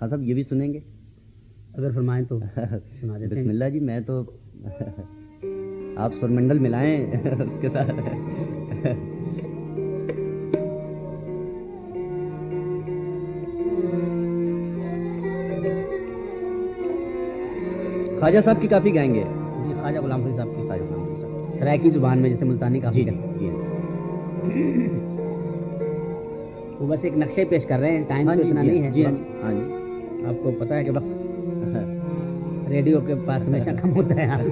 ہاں صاحب یہ بھی سنیں گے اگر فرمائیں تو سنا دیتے ہیں. بسم اللہ جی. میں تو آپ سرمنڈل ملائیں اس کے ساتھ. خواجہ صاحب کی کافی گائیں گے. جی خواجہ غلام فرید صاحب کی خواجہ غلام فرید صاحب. سرائکی زبان میں جیسے ملتانی کافی جی ہے. جی. وہ بس ایک نقشے پیش کر رہے ہیں. ٹائم ہاں تو جی اتنا جی نہیں ہے. جی ہاں جی. آپ کو پتا ہے کہ وقت ریڈیو کے پاس ہمیشہ کم ہوتا ہے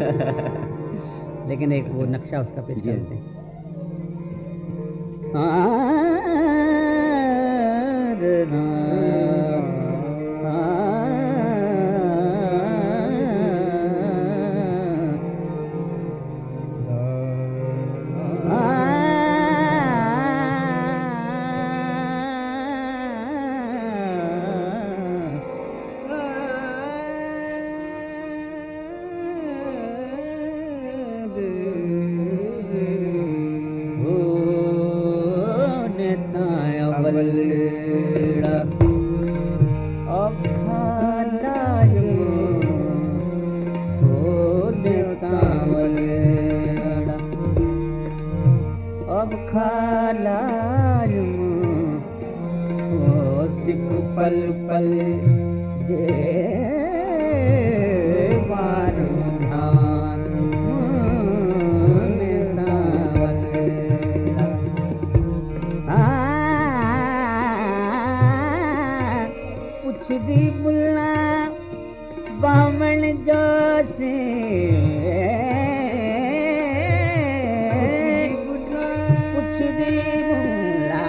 لیکن ایک وہ نقشہ اس کا پیش جی. کرتے ہیں. پل پل پوچھ دی بلا بامن جیسے پوچھ دی بلا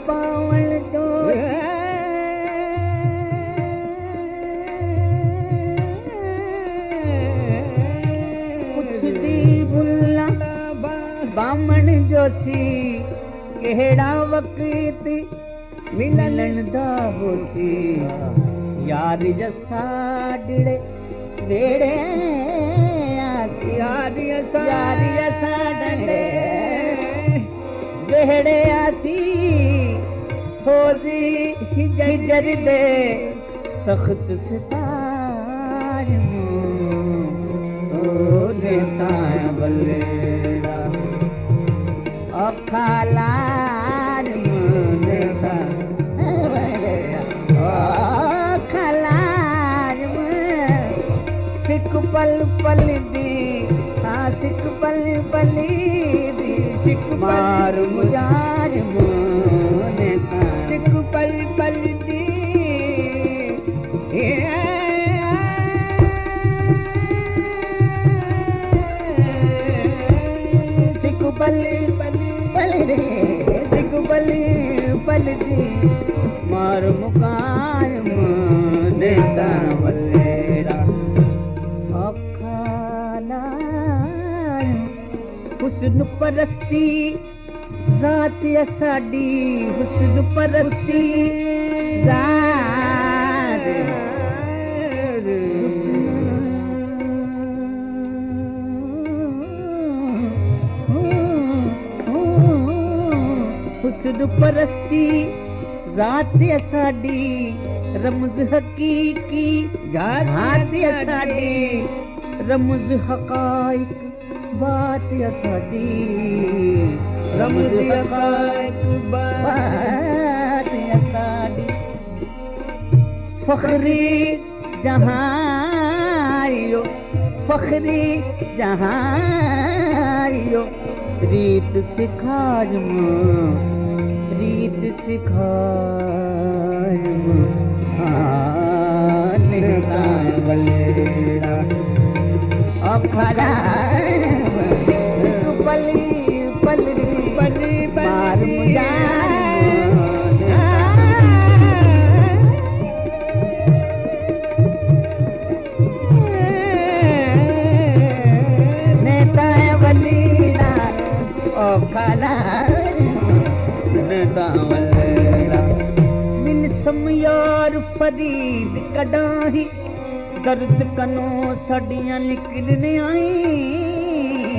بامن پوچھ دی بلا بامن جوسی کہڑا وقت ملن دا ہوسی یار جسا ڈڑے ویڑے یار جسا ڈڑے ویڑے آسی سوزی ہجر دے سخت ستار او دیتا ہے بلیڑا اکھالار دیتا سکھ پل پل دی ہاں سکھ پل پلی دی سکھ مار مجار مونے کا سکھ پل پل دی سکھ پل پل پل دی سکھ پل پل دی مار مکار مونے کا ولیرا حسن پرستی ذات ساڈی حسن پرستی ذات حسن پرستی ذات ساڈی رمز حقیقی ذات ساڈی رمز حقائق بات ساڈی رمز حقائق بات ساڈی فخری جہاں فخری جہاں ریت سکھاج ریت سکھاج نکتا بلیڑا اکھڑا پلی پلی پلی بار نیتا ولیڑا اکھڑا نیتا ولیڑا من سمیار فرید کڈاہی درد کنوں سڑیاں نکلنے آئیں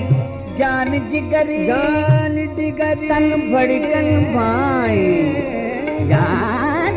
جان جگر تن بھڑکن بھائیں جان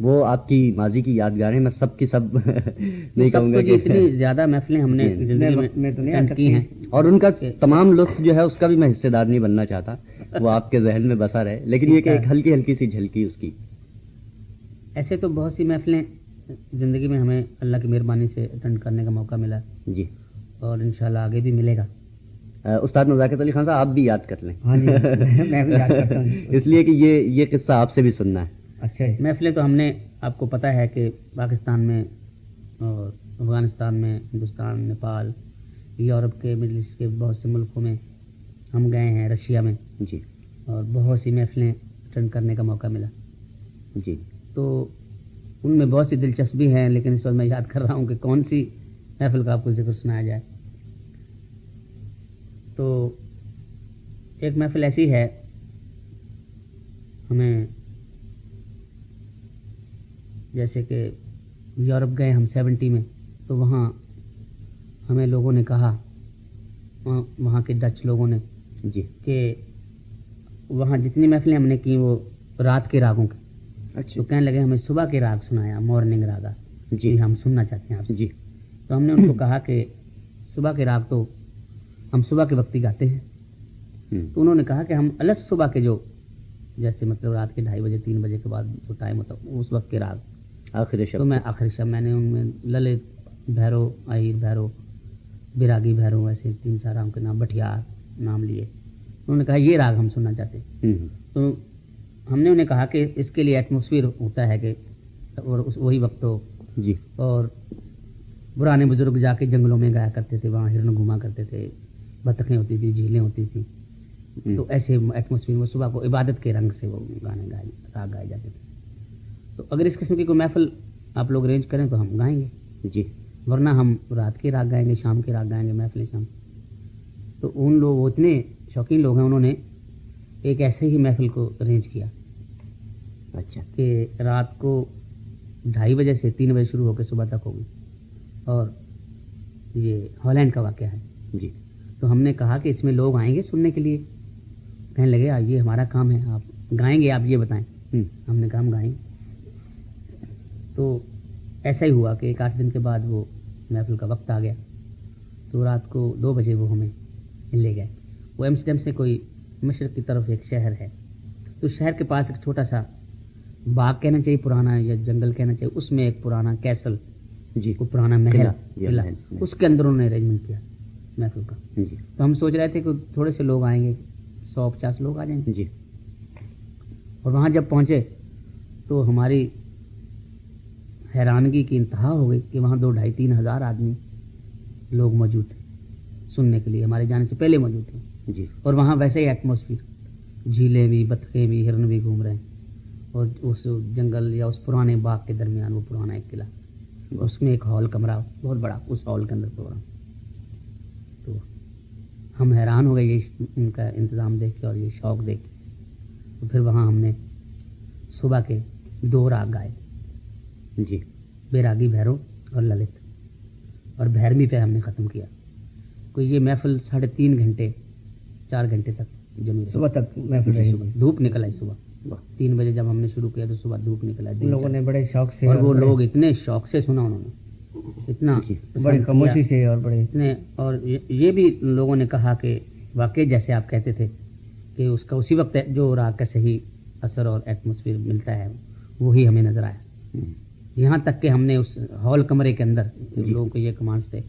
وہ آپ کی ماضی کی یادگاریں میں سب کی سب نہیں سب کہوں تو گا جی اتنی زیادہ محفلیں ہم نے جی، زندگی میں تو نہیں آ میں کی ہیں، اور ان کا تمام لطف جو ہے اس کا بھی میں حصے دار نہیں بننا چاہتا، وہ آپ کے ذہن میں بسا رہے، لیکن یہ کہ ایک ہلکی ہلکی سی جھلکی اس کی. ایسے تو بہت سی محفلیں زندگی میں ہمیں اللہ کی مہربانی سے اٹینڈ کرنے کا موقع ملا، جی اور انشاءاللہ آگے بھی ملے گا. استاد نزاکت علی خان صاحب آپ بھی یاد کر لیں. ہاں جی میں بھی یاد کرتا ہوں. اس لیے کہ یہ قصہ آپ سے بھی سننا ہے. اچھا ہے. محفلیں تو ہم نے، آپ کو پتہ ہے کہ پاکستان میں اور افغانستان میں، ہندوستان، نیپال، یورپ کے، مڈل ایسٹ کے بہت سے ملکوں میں ہم گئے ہیں، رشیا میں، جی اور بہت سی محفلیں اٹینڈ کرنے کا موقع ملا. جی تو ان میں بہت سی دلچسپی ہیں، لیکن اس وقت میں یاد کر رہا ہوں کہ کون سی محفل کا آپ کو ذکر سنایا جائے. تو ایک محفل ایسی ہے، ہمیں جیسے کہ یورپ گئے ہم 70 میں، تو وہاں ہمیں لوگوں نے کہا، وہاں کے ڈچ لوگوں نے، جی کہ وہاں جتنی محفلیں ہم نے کی وہ رات کے راگوں کی. اچھا تو کہنے لگے ہمیں صبح کے راگ سنایا، مارننگ راگا، جی ہم سننا چاہتے ہیں آپ سے. جی تو ہم نے ان کو کہا کہ صبح کے راگ تو ہم صبح کے وقت ہی گاتے ہیں. تو انہوں نے کہا کہ ہم الگ صبح کے جو، جیسے مطلب رات کے 2:30 بجے 3 بجے کے بعد جو ٹائم ہوتا ہے اس وقت کے راگ. آخر تو میں آخری شب میں نے ان میں للت بھیرو، آہیر بھیرو، بیراگی بھیرو، ایسے 3-4 راگوں کے نام، بٹھیار نام لیے. انہوں نے کہا یہ راگ ہم سننا چاہتے ہیں. تو ہم نے انہیں کہا کہ اس کے لیے ایٹماسفیئر ہوتا ہے کہ اور وہی وقت ہو. جی اور پرانے بزرگ جا کے جنگلوں میں گایا کرتے تھے، وہاں ہرن گھوما کرتے تھے، بطخیں ہوتی تھی، جھیلیں ہوتی تھیں. تو ایسے ایٹماسفیئر میں صبح کو عبادت کے رنگ سے وہ گانے راگ گائے جاتے تھے. تو اگر اس قسم کی کوئی محفل آپ لوگ ارینج کریں تو ہم گائیں گے، جی ورنہ ہم رات کے راگ گائیں گے، شام کے راگ گائیں گے، محفلیں شام. تو ان لوگ، وہ اتنے شوقین لوگ ہیں، انہوں نے ایک ایسے ہی محفل کو ارینج کیا اچھا کہ رات کو 2:30 بجے سے 3 بجے شروع ہو کے صبح تک ہوگی. اور یہ ہالینڈ کا واقعہ ہے. جی تو ہم نے کہا کہ اس میں لوگ آئیں گے سننے کے لیے. کہنے لگے یہ ہمارا کام ہے، آپ گائیں گے، آپ یہ بتائیں. ہم نے کہا ہم گائیں. تو ایسا ہی ہوا کہ 1-8 دن کے بعد وہ محفل کا وقت آ گیا. تو رات کو 2 بجے وہ ہمیں لے گئے. وہ ایمسٹرڈیم سے کوئی مشرق کی طرف ایک شہر ہے. تو شہر کے پاس ایک چھوٹا سا باغ کہنا چاہیے پرانا، یا جنگل کہنا چاہیے، اس میں ایک پرانا کیسل، جی کو پرانا محل، قلعہ، اس کے اندر انہوں نے ارینجمنٹ کیا محفل کا. جی تو ہم سوچ رہے تھے کہ تھوڑے سے لوگ آئیں گے، 100-50 لوگ آ جائیں گے. جی اور وہاں جب پہنچے تو ہماری حیرانگی کی انتہا ہو گئی کہ وہاں 2-2.5-3 ہزار آدمی لوگ موجود تھے سننے کے لیے، ہمارے جانے سے پہلے موجود تھے. جی اور وہاں ویسے ہی ایٹماسفیئر، جھیلیں بھی، بطخیں بھی، ہرن بھی گھوم رہے ہیں. اور اس جنگل یا اس پرانے باغ کے درمیان وہ پرانا ایک قلعہ، اس میں ایک ہال کمرہ بہت بڑا، اس ہال کے اندر پروگرام. تو ہم حیران ہو گئے یہ ان کا انتظام دیکھ کے اور یہ شوق دیکھ کے. تو پھر وہاں ہم نے صبح کے 2 راگ گائے، جی بیراگی بھیرو اور للت، اور بھیرمی پہ ہم نے ختم کیا. کوئی یہ محفل 3.5 گھنٹے 4 گھنٹے تک جمی رہی. صبح تک محفل رہی. دھوپ نکل آئی صبح 3 بجے جب ہم نے شروع کیا تو صبح دھوپ نکل آئی. ان لوگوں نے بڑے شوق سے، اور وہ لوگ اتنے شوق سے سنا، انہوں نے اتنا بڑی خاموشی سے، اور بڑے اتنے. اور یہ بھی لوگوں نے کہا کہ واقعی جیسے آپ کہتے تھے کہ اس کا اسی وقت جو راگ کا صحیح اثر اور ایٹماسفیئر ملتا ہے وہی ہمیں نظر آیا. یہاں تک کہ ہم نے اس ہال کمرے کے اندر لوگوں کو یہ کمانڈز تھے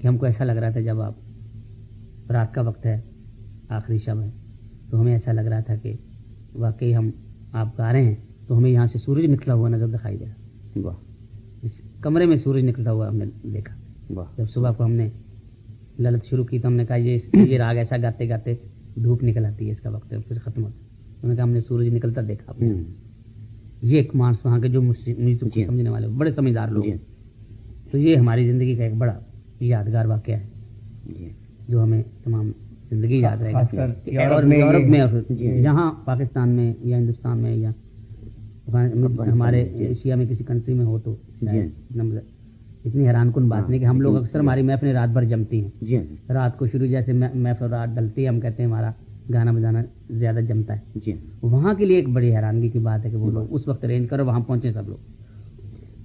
کہ ہم کو ایسا لگ رہا تھا جب آپ رات کا وقت ہے، آخری شب ہے، تو ہمیں ایسا لگ رہا تھا کہ واقعی ہم آپ گا رہے ہیں تو ہمیں یہاں سے سورج نکلا ہوا نظر دکھائی دے رہا. واہ اس کمرے میں سورج نکلتا ہوا ہم نے دیکھا. واہ جب صبح کو ہم نے للت شروع کی تو ہم نے کہا یہ راگ ایسا گاتے گاتے دھوپ نکل آتی ہے، اس کا وقت ہے، پھر ختم ہوتا ہے. انہوں نے کہا ہم نے سورج نکلتا دیکھا. یہ ایک مانس وہاں کے جو میوزک کو سمجھنے والے بڑے سمجھدار لوگ ہیں. تو یہ ہماری زندگی کا ایک بڑا یادگار واقعہ ہے جو ہمیں تمام زندگی یاد رہے گا. اور یورپ میں اور یہاں پاکستان میں یا ہندوستان میں یا ہمارے ایشیا میں کسی کنٹری میں ہو تو اتنی حیران کن بات نہیں کہ ہم لوگ اکثر ہماری محفلیں رات بھر جمتی ہیں. رات کو شروع جیسے محفل رات ڈلتی ہے، ہم کہتے ہیں ہمارا گانا بجانا زیادہ جمتا ہے. وہاں کے لیے ایک بڑی حیرانگی کی بات ہے کہ وہ لوگ اس وقت ارینج کرو، وہاں پہنچے سب لوگ.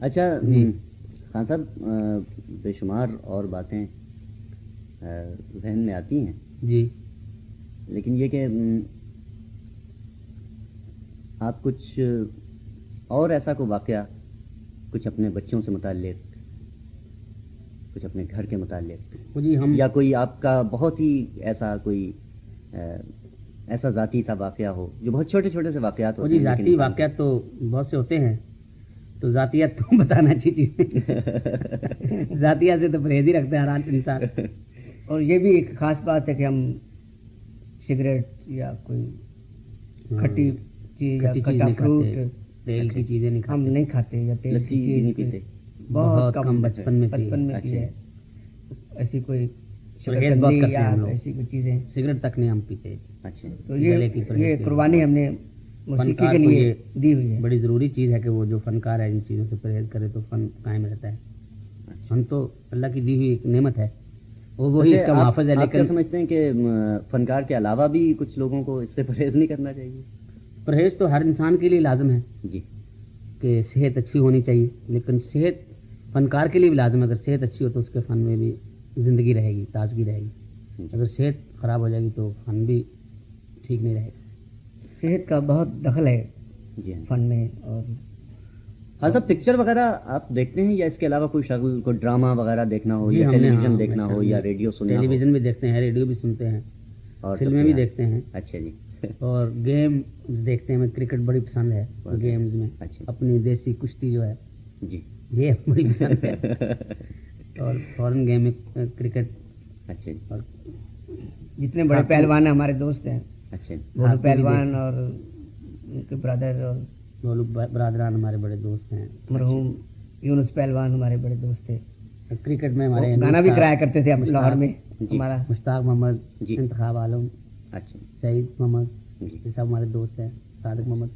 اچھا جی خان صاحب، بے شمار اور باتیں ذہن میں آتی ہیں، جی لیکن یہ کہ آپ کچھ اور ایسا کوئی واقعہ، کچھ اپنے بچوں سے متعلق، کچھ اپنے گھر کے متعلق، وہ جی ہم یا کوئی آپ کا بہت ہی ایسا کوئی ایسا ذاتی سا واقعہ ہو، جو بہت چھوٹے چھوٹے سے واقعات وہ ہوتے جی ہیں ذاتی لیکن واقعات تو بہت سے ہوتے ہیں، تو ذاتیات تو بتانا اچھی چیز ہے، ذاتیات سے تو پرہیز ہی رکھتے ہیں ہر انسان. اور یہ بھی ایک خاص بات ہے کہ ہم سگریٹ یا کوئی کھٹی چیز یا کھٹی چیز کھٹا نہیں فروٹ کھاتے، تیل کی چیزیں نہیں ہم کھاتے، نہیں کھاتے، یا تیل لسی کی بھی نہیں چیز پیتے. بہت کم بچپن میں پی. بچپن میں اچھا. پی ہے. ایسی کوئی پرہیز بہت شکرکندی کرتے ہیں یا ہم لوگ. ایسی کوئی چیزیں، سگریٹ تک نہیں ہم پیتے. اچھا. تو گلے کی پرہیز یہ کے قربانی ہم نے موسیقی فنکار کے کو لیے یہ دی ہوئی ہے. بڑی ضروری چیز ہے کہ وہ جو فنکار ہے ان چیزوں سے پرہیز کرے تو فن قائم رہتا ہے. فن تو اللہ کی دی ہوئی ایک نعمت ہے، وہ وہی اس کا محافظ ہے. آپ کیا لیکن سمجھتے ہیں کہ فنکار کے علاوہ بھی کچھ لوگوں کو اس سے پرہیز نہیں کرنا چاہیے؟ پرہیز تو ہر انسان کے لیے لازم ہے جی. کہ صحت اچھی ہونی چاہیے، لیکن صحت فنکار کے لیے بھی لازم ہے. اگر صحت اچھی ہو تو اس کے فن میں بھی زندگی رہے گی، تازگی رہے گی. اگر صحت خراب ہو جائے گی تو فن بھی ٹھیک نہیں رہے گا. صحت کا بہت دخل ہے جی ہاں. فن میں. اور ہاں صاحب، پکچر وغیرہ آپ دیکھتے ہیں یا اس کے علاوہ کوئی شغل، کوئی ڈرامہ وغیرہ دیکھنا ہو، جی یا ہم نے ٹیلی ویژن ہاں دیکھنا ہو، یا ریڈیو سننا ٹیلی ہو؟ ویژن بھی دیکھتے ہیں، ریڈیو بھی سنتے ہیں، اور فلمیں بھی دیکھتے ہیں، اچھا جی. اور گیم دیکھتے ہیں. ہمیں کرکٹ بڑی پسند ہے. گیمز میں اچھا. اپنی دیسی کشتی جو ہے جی. یہ بڑی پسند ہے. اور فورن گیم میں کرکٹ. اچھا جی. اور جتنے بڑے پہلوان ہمارے دوست ہیں، اچھا جی. بولو پہلوان اور ان کے برادر، اور وہ لوگ برادران ہمارے بڑے دوست ہیں. مرحوم یونس پہلوان ہمارے بڑے دوست تھے. کرکٹ میں ہمارے گانا بھی کرایا کرتے تھے لاہور میں. جی. ہمارا مشتاق محمد، جی. انتخاب عالم، اچھا سعید محمد، جی. یہ سب ہمارے دوست ہیں. صادق محمد،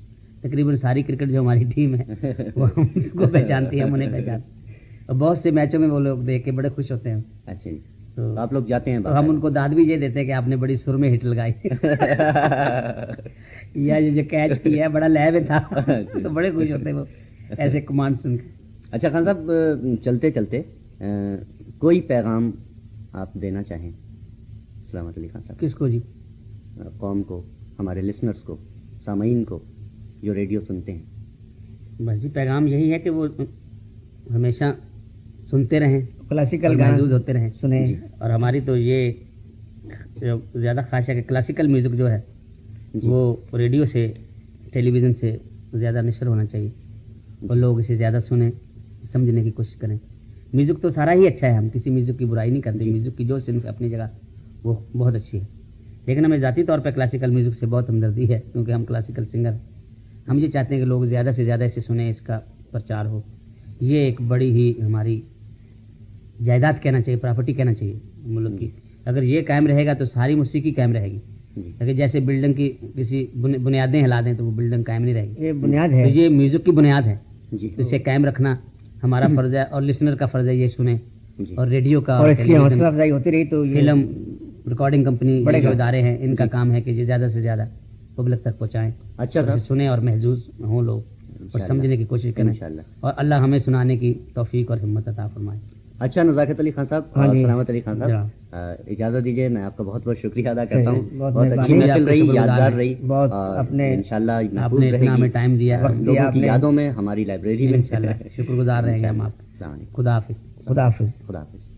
تقریباً ساری کرکٹ جو ہماری ٹیم ہے وہ ہم اس کو پہچانتی ہے، ہم انہیں پہچانتے ہیں. اور بہت سے میچوں میں وہ لوگ دیکھ کے بڑے خوش ہوتے ہیں. اچھا جی. تو آپ لوگ جاتے ہیں تو ہم ان کو داد بھی یہ دیتے ہیں کہ آپ نے بڑی سر میں ہٹ لگائی یا یہ جو کیچ کیا ہے بڑا لے میں تھا. تو بڑے خوش ہوتے ہیں وہ ایسے کمانڈ سن کے. اچھا خان صاحب، چلتے چلتے کوئی پیغام آپ دینا چاہیں سلامت علی خان صاحب؟ کس کو جی؟ قوم کو، ہمارے لسنرز کو، سامعین کو جو ریڈیو سنتے ہیں. بس جی پیغام یہی ہے کہ وہ ہمیشہ سنتے رہیں، کلاسیکل محظوظ ہوتے رہیں. سنیں. اور ہماری تو یہ زیادہ خواہش ہے کہ کلاسیکل میوزک جو ہے وہ ریڈیو سے، ٹیلی ویژن سے زیادہ نشر ہونا چاہیے، اور لوگ اسے زیادہ سنیں، سمجھنے کی کوشش کریں. میوزک تو سارا ہی اچھا ہے، ہم کسی میوزک کی برائی نہیں کرتے. میوزک کی جو صنف ہے اپنی جگہ وہ بہت اچھی ہے، لیکن ہمیں ذاتی طور پہ کلاسیکل میوزک سے بہت ہمدردی ہے، کیونکہ ہم کلاسیکل سنگر. ہم یہ چاہتے ہیں کہ لوگ زیادہ سے زیادہ اسے سنیں، اس کا پرچار ہو. یہ ایک بڑی ہی ہماری جائیداد کہنا چاہیے، پراپرٹی کہنا چاہیے ملک کی. اگر یہ قائم رہے گا تو ساری موسیقی قائم رہے گی. اگر جیسے بلڈنگ کی کسی بنیادیں ہلا دیں تو وہ بلڈنگ قائم نہیں رہے گی. یہ بنیاد ہے. تو یہ میوزک کی بنیاد ہے، جی. تو اسے قائم رکھنا ہمارا فرض ہے، اور لسنر کا فرض ہے یہ سنیں. اور ریڈیو کا اور اس کی ٹیلی ویژن، حوصلہ افزائی ہوتی رہی تو یہ فلم ریکارڈنگ کمپنی، بڑے جو گا. ادارے ہیں ان کا کام ہے کہ یہ زیادہ سے زیادہ پبلک تک پہنچائیں، اچھا اور اسے صاحب، سنیں اور محظوظ ہوں لوگ، اور انشاءاللہ. سمجھنے کی کوشش کریں، انشاءاللہ. اور اللہ ہمیں سنانے کی توفیق اور ہمت عطا فرمائے. اچھا نزاکت علی خان صاحب ہاں اور جی. سلامت علی خان صاحب، جناب. اجازت دیجیے، میں آپ کا بہت بہت شکریہ ادا کرتا ہوں. بہت بہت اچھی مہربانی. محفل رہی، آپ کا شکر یادگار گزار رہی، بہت اور اپنے انشاءاللہ آپ محفوظ نے رہے اتنا گی ہمیں ٹائم دیا، وقت دیا لوگوں آپ کی نے. یادوں میں، ہماری لائبریری میں. انشاءاللہ شکر گزار رہیں گے ہم آپ. السلام علیکم. خدا حافظ. خدا حافظ. خدا حافظ.